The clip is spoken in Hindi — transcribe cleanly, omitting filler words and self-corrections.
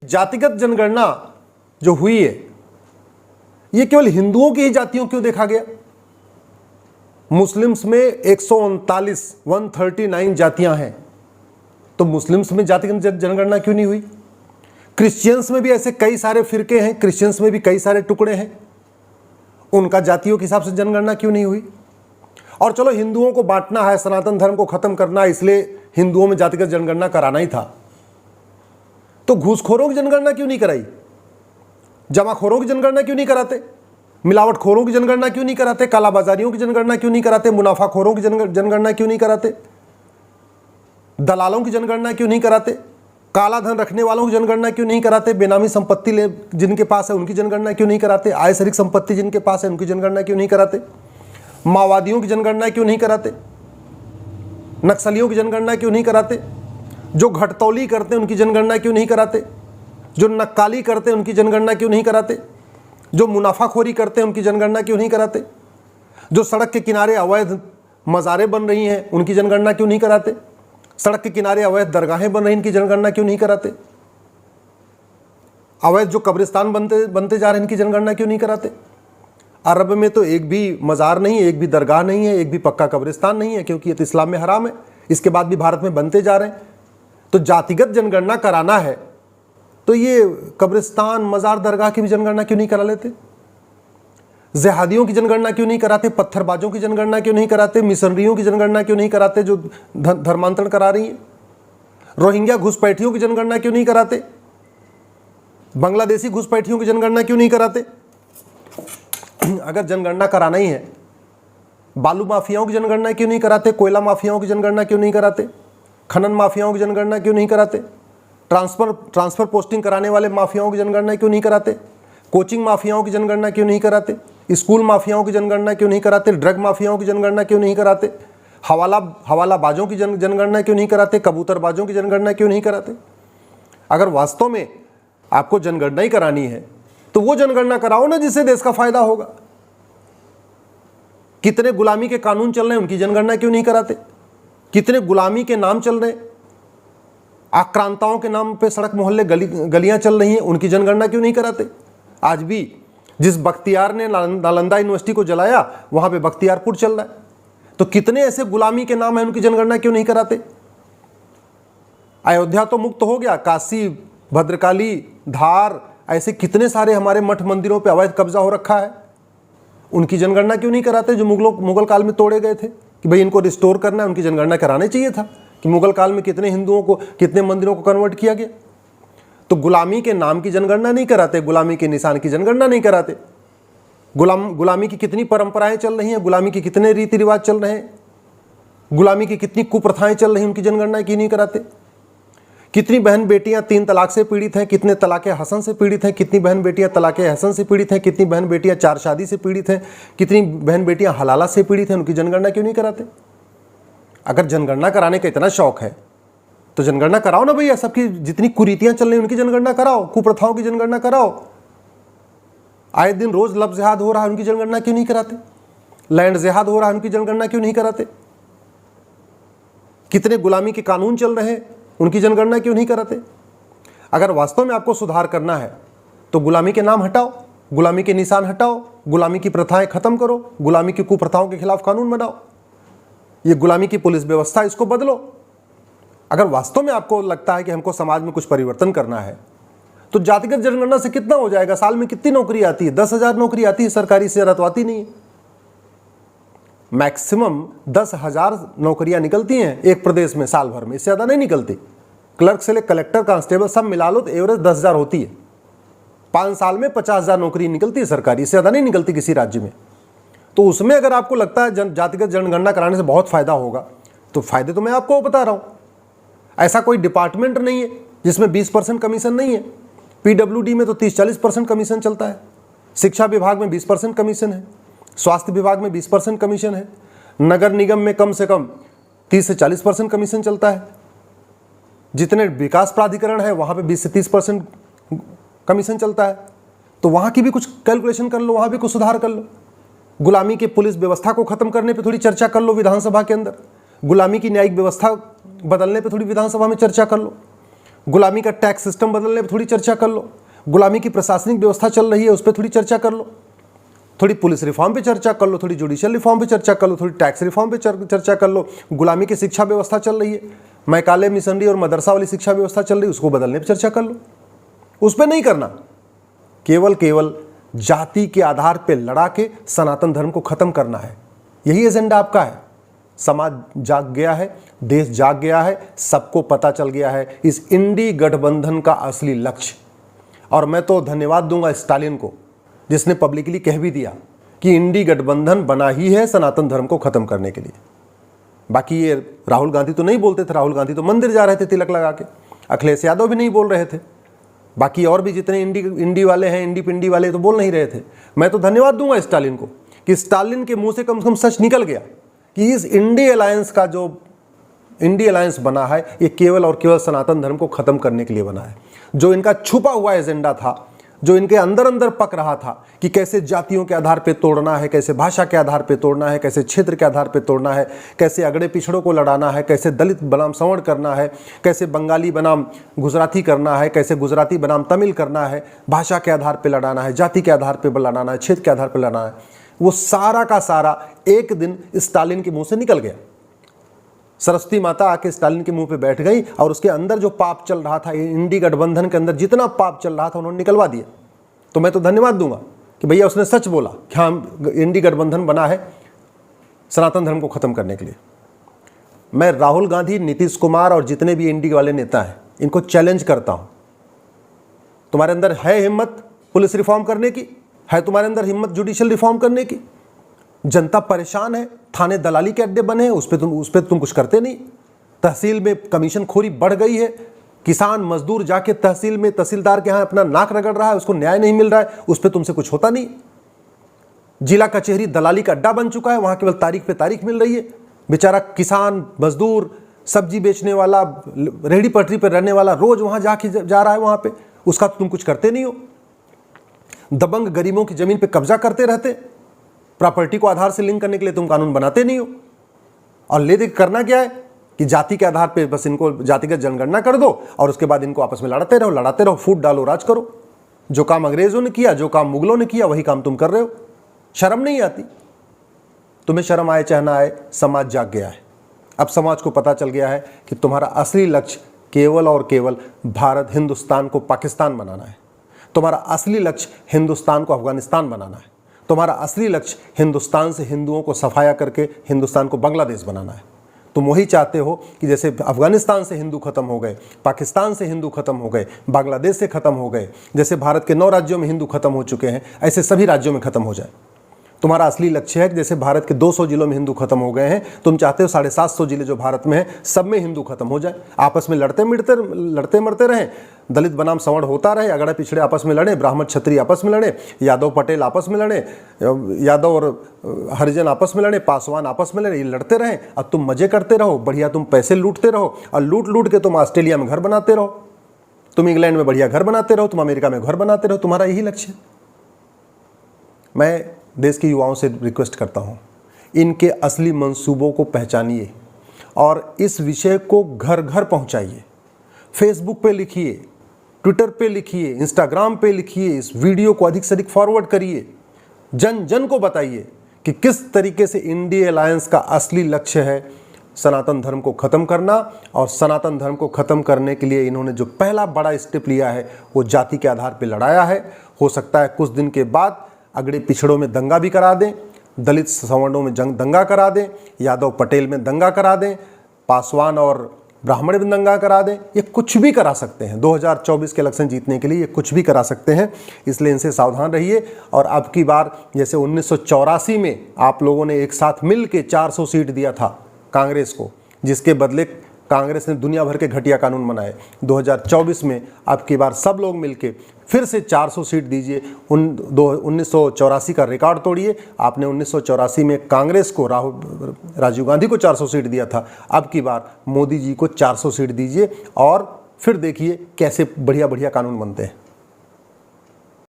जातिगत जनगणना जो हुई है ये केवल हिंदुओं की ही जातियों क्यों देखा गया? मुस्लिम्स में 139 जातियां हैं, तो मुस्लिम्स में जातिगत जनगणना क्यों नहीं हुई? क्रिश्चियंस में भी ऐसे कई सारे फिरके हैं, क्रिश्चियंस में भी कई सारे टुकड़े हैं, उनका जातियों के हिसाब से जनगणना क्यों नहीं हुई? और चलो हिंदुओं को बांटना है, सनातन धर्म को खत्म करना है, इसलिए हिंदुओं में जातिगत जनगणना कराना ही था, तो घूसखोरों की जनगणना क्यों नहीं कराई? जमाखोरों की जनगणना क्यों नहीं कराते? मिलावटखोरों की जनगणना क्यों नहीं कराते? कालाबाजारियों की जनगणना क्यों नहीं कराते? मुनाफाखोरों की जनगणना क्यों नहीं कराते? दलालों की जनगणना क्यों नहीं कराते? काला धन रखने वालों की जनगणना क्यों नहीं कराते? बेनामी संपत्ति जिनके पास है उनकी जनगणना क्यों नहीं कराते? आय से अधिक संपत्ति जिनके पास है उनकी जनगणना क्यों नहीं कराते? माओवादियों की जनगणना क्यों नहीं कराते? नक्सलियों की जनगणना क्यों नहीं कराते? जो घटतौली करते हैं उनकी जनगणना क्यों नहीं कराते? जो नक्काली करते हैं उनकी जनगणना क्यों नहीं कराते? जो मुनाफाखोरी करते हैं उनकी जनगणना क्यों नहीं कराते? जो सड़क के किनारे अवैध मज़ारें बन रही हैं उनकी जनगणना क्यों नहीं कराते? सड़क के किनारे अवैध दरगाहें बन रही हैं इनकी जनगणना क्यों नहीं कराते? अवैध जो कब्रिस्तान बनते जा रहे हैं इनकी जनगणना क्यों नहीं कराते? अरब में तो एक भी मज़ार नहीं है, एक भी दरगाह नहीं है, एक भी पक्का कब्रिस्तान नहीं है, क्योंकि ये तो इस्लाम में हराम है। इसके बाद भी भारत में बनते जा रहे हैं। तो जातिगत जनगणना कराना है तो ये कब्रिस्तान, मज़ार, दरगाह की भी जनगणना क्यों नहीं करा लेते? जिहादियों की जनगणना क्यों नहीं कराते? पत्थरबाजों की जनगणना क्यों नहीं कराते? मिशनरियों की जनगणना क्यों नहीं कराते जो धर्मांतरण करा रही है? रोहिंग्या घुसपैठियों की जनगणना क्यों नहीं कराते? बांग्लादेशी घुसपैठियों की जनगणना क्यों नहीं कराते? अगर जनगणना कराना ही है, बालू माफियाओं की जनगणना क्यों नहीं कराते? कोयला माफियाओं की जनगणना क्यों नहीं कराते? खनन माफियाओं की जनगणना क्यों नहीं कराते? ट्रांसफर पोस्टिंग कराने वाले माफियाओं की जनगणना क्यों नहीं कराते? कोचिंग माफियाओं की जनगणना क्यों नहीं कराते? स्कूल माफियाओं की जनगणना क्यों नहीं कराते? ड्रग माफियाओं की जनगणना क्यों नहीं कराते? हवालाबाजों की जनगणना क्यों नहीं कराते? कबूतरबाजों की जनगणना क्यों नहीं कराते? अगर वास्तव में आपको जनगणना ही करानी है तो वो जनगणना कराओ ना जिससे देश का फायदा होगा। कितने गुलामी के कानून चल रहे हैं उनकी जनगणना क्यों नहीं कराते? कितने गुलामी के नाम चल रहे हैं, आक्रांताओं के नाम पे सड़क मोहल्ले गलियां चल रही हैं, उनकी जनगणना क्यों नहीं कराते? आज भी जिस बख्तियार ने नालंदा यूनिवर्सिटी को जलाया वहां पे बख्तियारपुर चल रहा है, तो कितने ऐसे गुलामी के नाम हैं उनकी जनगणना क्यों नहीं कराते? अयोध्या तो मुक्त हो गया, काशी, भद्रकाली, धार, ऐसे कितने सारे हमारे मठ मंदिरों पे अवैध कब्जा हो रखा है, उनकी जनगणना क्यों नहीं कराते? जो मुगल काल में तोड़े गए थे कि भाई इनको रिस्टोर करना है, उनकी जनगणना कराने चाहिए था कि मुगल काल में कितने हिंदुओं को, कितने मंदिरों को कन्वर्ट किया गया। तो गुलामी के नाम की जनगणना नहीं कराते, गुलामी के निशान की जनगणना नहीं कराते। गुलामी की कितनी परंपराएं चल रही हैं, गुलामी के कितने रीति रिवाज चल रहे हैं, गुलामी की कितनी कुप्रथाएं चल रही हैं, उनकी जनगणना क्यों नहीं कराते? कितनी बहन बेटियां 3 तलाक से पीड़ित हैं, कितने तलाक़े हसन से पीड़ित हैं, कितनी बहन बेटियां तलाक़े हसन से पीड़ित हैं, कितनी बहन बेटियां 4 शादी से पीड़ित हैं, कितनी बहन बेटियां हलाला से पीड़ित हैं, उनकी जनगणना क्यों नहीं कराते? अगर जनगणना कराने का इतना शौक है तो जनगणना कराओ ना भैया, सबकी जितनी कुरीतियां चल रही उनकी जनगणना कराओ, कुप्रथाओं की जनगणना कराओ। आए दिन रोज लफ्ज़ जिहाद हो रहा है, उनकी जनगणना क्यों नहीं कराते? लैंड जिहाद हो रहा है, उनकी जनगणना क्यों नहीं कराते? कितने गुलामी के कानून चल रहे हैं, उनकी जनगणना क्यों नहीं कराते? अगर वास्तव में आपको सुधार करना है तो गुलामी के नाम हटाओ, गुलामी के निशान हटाओ, गुलामी की प्रथाएं खत्म करो, गुलामी की कुप्रथाओं के खिलाफ कानून बनाओ, ये गुलामी की पुलिस व्यवस्था इसको बदलो। अगर वास्तव में आपको लगता है कि हमको समाज में कुछ परिवर्तन करना है तो जातिगत जनगणना से कितना हो जाएगा? साल में कितनी नौकरी आती है? 10,000 नौकरी आती है सरकारी, से ज़्यादा तो आती नहीं है। मैक्सिमम 10,000 नौकरियां निकलती हैं एक प्रदेश में साल भर में, इससे ज़्यादा नहीं निकलती। क्लर्क से लेकर कलेक्टर, कांस्टेबल सब मिला लो तो एवरेज 10,000 होती है। 5 साल में 50,000 नौकरी निकलती है सरकारी, इससे ज़्यादा नहीं निकलती किसी राज्य में। तो उसमें अगर आपको लगता है जातिगत जनगणना कराने से बहुत फ़ायदा होगा तो फ़ायदे तो मैं आपको बता रहा हूँ। ऐसा कोई डिपार्टमेंट नहीं है जिसमें 20% कमीशन नहीं है। PWD में तो 30-40% कमीशन चलता है, शिक्षा विभाग में 20% कमीशन है, स्वास्थ्य विभाग में 20% कमीशन है, नगर निगम में कम से कम 30 से 40% कमीशन चलता है, जितने विकास प्राधिकरण है वहाँ पे 20 से 30% कमीशन चलता है। तो वहाँ की भी कुछ कैलकुलेशन कर लो, वहाँ भी कुछ सुधार कर लो। गुलामी के पुलिस व्यवस्था को ख़त्म करने पे थोड़ी चर्चा कर लो विधानसभा के अंदर, गुलामी की न्यायिक व्यवस्था बदलने पे थोड़ी विधानसभा में चर्चा कर लो। गुलामी का टैक्स सिस्टम बदलने पर थोड़ी चर्चा कर लो, गुलामी की प्रशासनिक व्यवस्था चल रही है उस पर थोड़ी चर्चा कर लो, थोड़ी पुलिस रिफॉर्म पे चर्चा कर लो, थोड़ी जुडिशियल रिफॉर्म पे चर्चा कर लो, थोड़ी टैक्स रिफॉर्म पे चर्चा कर लो। गुलामी की शिक्षा व्यवस्था चल रही है, मैकाले मिशनरी और मदरसा वाली शिक्षा व्यवस्था चल रही है, उसको बदलने पे चर्चा कर लो। उस पर नहीं करना, केवल जाति के आधार पे लड़ा के सनातन धर्म को खत्म करना है, यही एजेंडा आपका है। समाज जाग गया है, देश जाग गया है, सबको पता चल गया है इस इंडी गठबंधन का असली लक्ष्य। और मैं तो धन्यवाद दूंगा स्टालिन को, जिसने पब्लिकली कह भी दिया कि इंडी गठबंधन बना ही है सनातन धर्म को खत्म करने के लिए। बाकी ये राहुल गांधी तो नहीं बोलते थे, राहुल गांधी तो मंदिर जा रहे थे तिलक लगा के, अखिलेश यादव भी नहीं बोल रहे थे, बाकी और भी जितने इंडी वाले हैं, इंडी पिंडी वाले तो बोल नहीं रहे थे। मैं तो धन्यवाद दूंगा स्टालिन को कि स्टालिन के मुंह से कम सच निकल गया कि इस इंडी अलायंस का जो इंडी अलायंस बना है ये केवल और केवल सनातन धर्म को खत्म करने के लिए बना है। जो इनका छुपा हुआ एजेंडा था, जो इनके अंदर अंदर पक रहा था कि कैसे जातियों के आधार पे तोड़ना है, कैसे भाषा के आधार पे तोड़ना है, कैसे क्षेत्र के आधार पे तोड़ना है, कैसे अगड़े पिछड़ों को लड़ाना है, कैसे दलित बनाम सवर्ण करना है, कैसे बंगाली बनाम गुजराती करना है, कैसे गुजराती बनाम तमिल करना है, भाषा के आधार पे लड़ाना है, जाति के आधार पे लड़ाना है, क्षेत्र के आधार पे लड़ाना है, वो सारा का सारा एक दिन स्टालिन के मुंह से निकल गया। सरस्वती माता आके स्टालिन के मुंह पे बैठ गई और उसके अंदर जो पाप चल रहा था, इंडी गठबंधन के अंदर जितना पाप चल रहा था उन्होंने निकलवा दिया। तो मैं तो धन्यवाद दूंगा कि भैया उसने सच बोला कि हाँ इंडी गठबंधन बना है सनातन धर्म को खत्म करने के लिए। मैं राहुल गांधी, नीतीश कुमार और जितने भी इंडी वाले नेता हैं इनको चैलेंज करता हूं, तुम्हारे अंदर है हिम्मत पुलिस रिफॉर्म करने की? है तुम्हारे अंदर हिम्मत जुडिशियल रिफॉर्म करने की? जनता परेशान है, थाने दलाली के अड्डे बने हैं, उस पर तुम कुछ करते नहीं। तहसील में कमीशन खोरी बढ़ गई है, किसान मजदूर जाके तहसील में तहसीलदार के यहाँ अपना नाक रगड़ रहा है, उसको न्याय नहीं मिल रहा है, उस पर तुमसे कुछ होता नहीं। जिला कचहरी दलाली का अड्डा बन चुका है, वहां केवल तारीख पे तारीख मिल रही है। बेचारा किसान मजदूर, सब्जी बेचने वाला, रेहड़ी पटरी पर रहने वाला रोज वहां जा रहा है, वहां पे उसका तुम कुछ करते नहीं हो। दबंग गरीबों की जमीन पे कब्जा करते रहते, प्रॉपर्टी को आधार से लिंक करने के लिए तुम कानून बनाते नहीं हो। और ले दे करना क्या है कि जाति के आधार पे बस इनको जातिगत जनगणना कर दो और उसके बाद इनको आपस में लड़ाते रहो, फूट डालो, राज करो। जो काम अंग्रेजों ने किया, जो काम मुगलों ने किया, वही काम तुम कर रहे हो। शर्म नहीं आती? तुम्हें शर्म आए चाहे ना आए, समाज जाग गया है। अब समाज को पता चल गया है कि तुम्हारा असली लक्ष्य केवल और केवल भारत हिंदुस्तान को पाकिस्तान बनाना है। तुम्हारा असली लक्ष्य हिंदुस्तान को अफगानिस्तान बनाना है। तुम्हारा असली लक्ष्य हिंदुस्तान से हिंदुओं को सफाया करके हिंदुस्तान को बांग्लादेश बनाना है। तुम वही चाहते हो कि जैसे अफगानिस्तान से हिंदू खत्म हो गए, पाकिस्तान से हिंदू खत्म हो गए, बांग्लादेश से खत्म हो गए, जैसे भारत के 9 राज्यों में हिंदू खत्म हो चुके हैं, ऐसे सभी राज्यों में खत्म हो जाए। तुम्हारा असली लक्ष्य है कि जैसे भारत के 200 जिलों में हिंदू खत्म हो गए हैं, तुम चाहते हो 750 जिले जो भारत में हैं सब में हिंदू खत्म हो जाए, आपस में लड़ते मरते रहें, दलित बनाम सवर्ण होता रहे, अगड़े पिछड़े आपस में लड़े, ब्राह्मण क्षत्रिय आपस में लड़े, यादव पटेल आपस में लड़े, यादव और हरिजन आपस में लड़े, पासवान आपस में लड़े, ये लड़ते रहें और तुम मजे करते रहो, बढ़िया तुम पैसे लूटते रहो और लूट के तुम ऑस्ट्रेलिया में घर बनाते रहो, तुम इंग्लैंड में बढ़िया घर बनाते रहो, तुम अमेरिका में घर बनाते रहो। तुम्हारा यही लक्ष्य है। मैं देश के युवाओं से रिक्वेस्ट करता हूं, इनके असली मंसूबों को पहचानिए और इस विषय को घर घर पहुंचाइए। फेसबुक पे लिखिए, ट्विटर पे लिखिए, इंस्टाग्राम पे लिखिए, इस वीडियो को अधिक से अधिक फॉरवर्ड करिए, जन जन को बताइए कि किस तरीके से इंडी अलायंस का असली लक्ष्य है सनातन धर्म को खत्म करना। और सनातन धर्म को खत्म करने के लिए इन्होंने जो पहला बड़ा स्टेप लिया है वो जाति के आधार पर लड़ाया है। हो सकता है कुछ दिन के बाद अगड़े पिछड़ों में दंगा भी करा दें, दलित सवर्णों में दंगा करा दें, यादव पटेल में दंगा करा दें, पासवान और ब्राह्मण में दंगा करा दें, ये कुछ भी करा सकते हैं। 2024 के इलेक्शन जीतने के लिए ये कुछ भी करा सकते हैं, इसलिए इनसे सावधान रहिए। और अब की बार जैसे 1984 में आप लोगों ने एक साथ मिल के 400 सीट दिया था कांग्रेस को, जिसके बदले कांग्रेस ने दुनिया भर के घटिया कानून बनाए, 2024 में अब की बार सब लोग मिलके फिर से 400 सीट दीजिए। 1984 का रिकॉर्ड तोड़िए। आपने 1984 में कांग्रेस को राजीव गांधी को 400 सीट दिया था, अब की बार मोदी जी को 400 सीट दीजिए और फिर देखिए कैसे बढ़िया बढ़िया कानून बनते हैं।